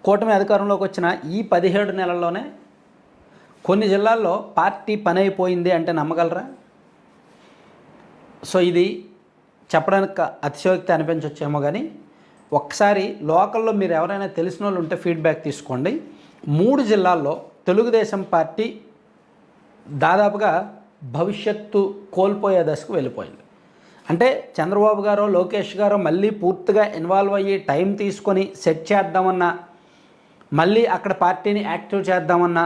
కూటమి అధికారంలోకి వచ్చిన ఈ 17 నెలల్లోనే కొన్ని జిల్లాల్లో పార్టీ పని అయిపోయింది అంటే నమ్మగలరా? సో ఇది చెప్పడానికి అతిశయోక్తి అనిపించవచ్చేమో, కానీ ఒక్కసారి లోకల్లో మీరు ఎవరైనా తెలిసిన వాళ్ళు ఉంటే ఫీడ్బ్యాక్ తీసుకోండి. 3 జిల్లాల్లో తెలుగుదేశం పార్టీ దాదాపుగా భవిష్యత్తు కోల్పోయే దశకు వెళ్ళిపోయింది. అంటే చంద్రబాబు గారు, లోకేష్ గారు మళ్ళీ పూర్తిగా ఇన్వాల్వ్ అయ్యి టైం తీసుకొని సెట్ చేద్దామన్నా, మళ్ళీ అక్కడ పార్టీని యాక్టివ్ చేద్దామన్నా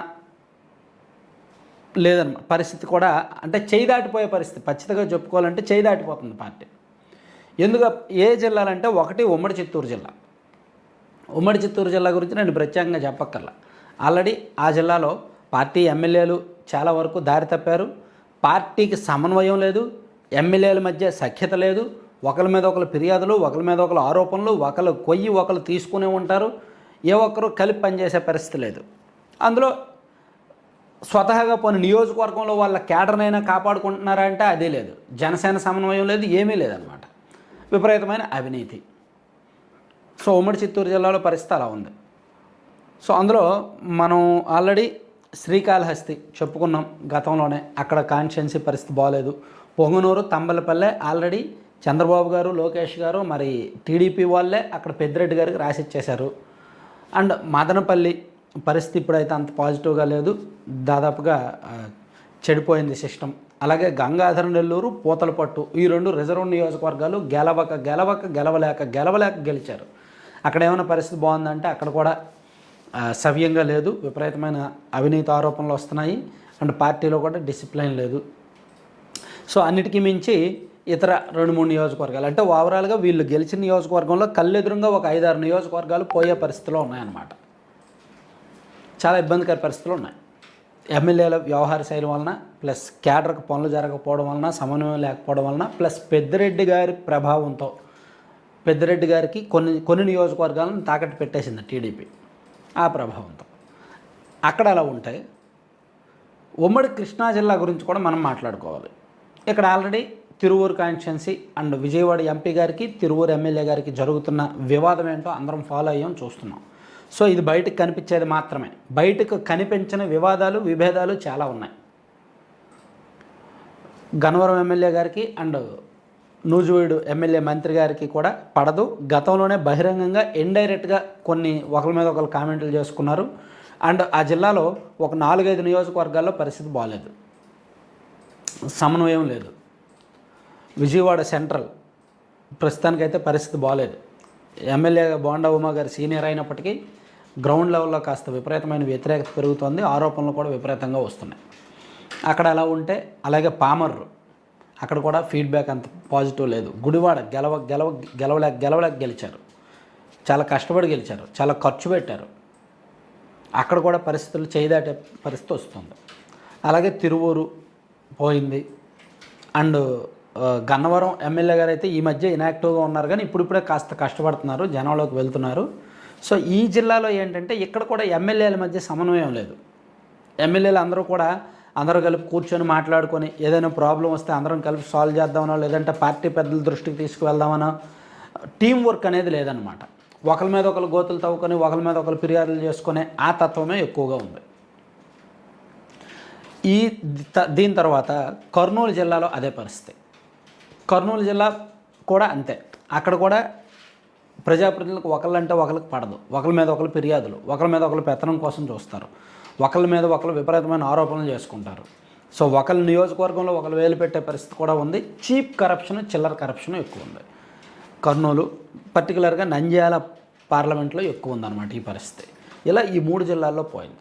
లేదన్నమాట పరిస్థితి కూడా. అంటే చేయి దాటిపోయే పరిస్థితి, ఖచ్చితంగా చెప్పుకోవాలంటే చేయి దాటిపోతుంది పార్టీ. ఎందుకు ఏ జిల్లాలంటే, ఒకటి ఉమ్మడి చిత్తూరు జిల్లా. ఉమ్మడి చిత్తూరు జిల్లా గురించి నేను ప్రత్యేకంగా చెప్పక్కర్లా. ఆల్రెడీ ఆ జిల్లాలో పార్టీ ఎమ్మెల్యేలు చాలా వరకు దారి తప్పారు. పార్టీకి సమన్వయం లేదు, ఎమ్మెల్యేల మధ్య సఖ్యత లేదు, ఒకరి మీద ఒకరు ఫిర్యాదులు, ఒకరి మీద ఒకరు ఆరోపణలు, ఒకరు కొయ్యి ఒకరు తీసుకునే ఉంటారు. ఏ ఒక్కరు కలిపి పనిచేసే పరిస్థితి లేదు. అందులో స్వతహాగా పోనీ నియోజకవర్గంలో వాళ్ళ కేడర్నైనా కాపాడుకుంటున్నారా అంటే అదే లేదు. జనసేన సమన్వయం లేదు, ఏమీ లేదనమాట. విపరీతమైన అవినీతి. సో ఉమ్మడి చిత్తూరు జిల్లాలో పరిస్థితి అలా ఉంది. సో అందులో మనం ఆల్రెడీ శ్రీకాళహస్తి చెప్పుకున్నాం గతంలోనే, అక్కడ కాన్స్టిట్యున్సీ పరిస్థితి బాగోలేదు. పొంగనూరు, తంబలపల్లె ఆల్రెడీ చంద్రబాబు గారు, లోకేష్ గారు, మరి టీడీపీ వాళ్ళే అక్కడ పెద్దిరెడ్డి గారికి రాసిచ్చేశారు. అండ్ మదనపల్లి పరిస్థితి ఇప్పుడైతే అంత పాజిటివ్గా లేదు, దాదాపుగా చెడిపోయింది సిస్టమ్. అలాగే గంగాధర నెల్లూరు, పూతలపట్టు ఈ 2 రిజర్వ్ నియోజకవర్గాలు గెలవలేక గెలిచారు. అక్కడ ఏమైనా పరిస్థితి బాగుందంటే అక్కడ కూడా సవ్యంగా లేదు. విపరీతమైన అవినీతి ఆరోపణలు వస్తున్నాయి. అండ్ పార్టీలో కూడా డిసిప్లిన్ లేదు. సో అన్నిటికీ మించి ఇతర 2-3 నియోజకవర్గాలు అంటే ఓవరాల్గా వీళ్ళు గెలిచిన నియోజకవర్గంలో కళ్ళెదురుగా ఒక 5-6 నియోజకవర్గాలు పోయే పరిస్థితిలో ఉన్నాయన్నమాట. చాలా ఇబ్బందికర పరిస్థితులు ఉన్నాయి. ఎమ్మెల్యేల వ్యవహార శైలి వలన, ప్లస్ క్యాడర్కి పనులు జరగకపోవడం వలన, సమన్వయం లేకపోవడం వలన, ప్లస్ పెద్దిరెడ్డి గారి ప్రభావంతో పెద్దిరెడ్డి గారికి కొన్ని నియోజకవర్గాలను తాకట్టు పెట్టేసింది టీడీపీ. ఆ ప్రభావంతో అక్కడ అలా ఉంటాయి. ఉమ్మడి కృష్ణా జిల్లా గురించి కూడా మనం మాట్లాడుకోవాలి. ఇక్కడ already Tiruvuru constituency and Vijayawada MP గారికి, తిరువూరు ఎమ్మెల్యే గారికి జరుగుతున్న వివాదం ఏంటో అందరం ఫాలో అయ్యాం, చూస్తున్నాం. సో ఇది బయటకు కనిపించేది మాత్రమే. బయటకు కనిపించిన వివాదాలు, విభేదాలు చాలా ఉన్నాయి. గన్నవరం ఎమ్మెల్యే గారికి అండ్ నూజివీడు ఎమ్మెల్యే మంత్రి గారికి కూడా పడదు. గతంలోనే బహిరంగంగా ఇండైరెక్ట్గా కొన్ని ఒకరి మీద ఒకరు కామెంట్లు చేసుకున్నారు. అండ్ ఆ జిల్లాలో ఒక 4-5 నియోజకవర్గాల్లో పరిస్థితి బాగాలేదు, సమన్వయం లేదు. విజయవాడ సెంట్రల్ ప్రస్తుతానికైతే పరిస్థితి బాగాలేదు. ఎమ్మెల్యే బోండా ఉమా గారు సీనియర్ అయినప్పటికీ గ్రౌండ్ లెవెల్లో కాస్త విపరీతమైన వ్యతిరేకత పెరుగుతోంది, ఆరోపణలు కూడా విపరీతంగా వస్తున్నాయి. అక్కడ అలా ఉంటే, అలాగే పామర్రు అక్కడ కూడా ఫీడ్బ్యాక్ అంత పాజిటివ్ లేదు. గుడివాడ గెలవలేక గెలిచారు, చాలా కష్టపడి గెలిచారు, చాలా ఖర్చు పెట్టారు. అక్కడ కూడా పరిస్థితులు చేయదాటే పరిస్థితి వస్తుంది. అలాగే తిరువూరు పోయింది. అండ్ గన్నవరం ఎమ్మెల్యే గారు అయితే ఈ మధ్య ఇన్యాక్టివ్గా ఉన్నారు, కానీ ఇప్పుడిప్పుడే కాస్త కష్టపడుతున్నారు, జనంలోకి వెళ్తున్నారు. సో ఈ జిల్లాలో ఏంటంటే ఇక్కడ కూడా ఎమ్మెల్యేల మధ్య సమన్వయం లేదు. ఎమ్మెల్యేలు అందరూ కలిపి కూర్చొని మాట్లాడుకొని ఏదైనా ప్రాబ్లం వస్తే అందరం కలిపి సాల్వ్ చేద్దామనో, లేదంటే పార్టీ పెద్దల దృష్టికి తీసుకువెళ్దామనో టీం వర్క్ అనేది లేదనమాట. ఒకరి మీద ఒకరు గోతులు తవ్వుకొని, ఒకరి మీద ఒకరు ఫిర్యాదులు చేసుకునే ఆ తత్వమే ఎక్కువగా ఉంది. దీని తర్వాత కర్నూలు జిల్లాలో అదే పరిస్థితి. కర్నూలు జిల్లా కూడా అంతే. అక్కడ కూడా ప్రజాప్రతినిధులకు ఒకళ్ళంటే ఒకరికి పడదు, ఒకరి మీద ఒకరు ఫిర్యాదులు, ఒకరి మీద ఒకరు పెత్తనం కోసం చూస్తారు, ఒకరి మీద ఒకరు విపరీతమైన ఆరోపణలు చేసుకుంటారు. సో ఒకరి నియోజకవర్గంలో ఒకరు వేలు పెట్టే పరిస్థితి కూడా ఉంది. చీప్ కరప్షన్, చిల్లర కరప్షన్ ఎక్కువ ఉంది కర్నూలు, పర్టికులర్గా నంద్యాల పార్లమెంట్లో ఎక్కువ ఉందన్నమాట ఈ పరిస్థితి. ఇలా ఈ 3 జిల్లాల్లో పోయింది.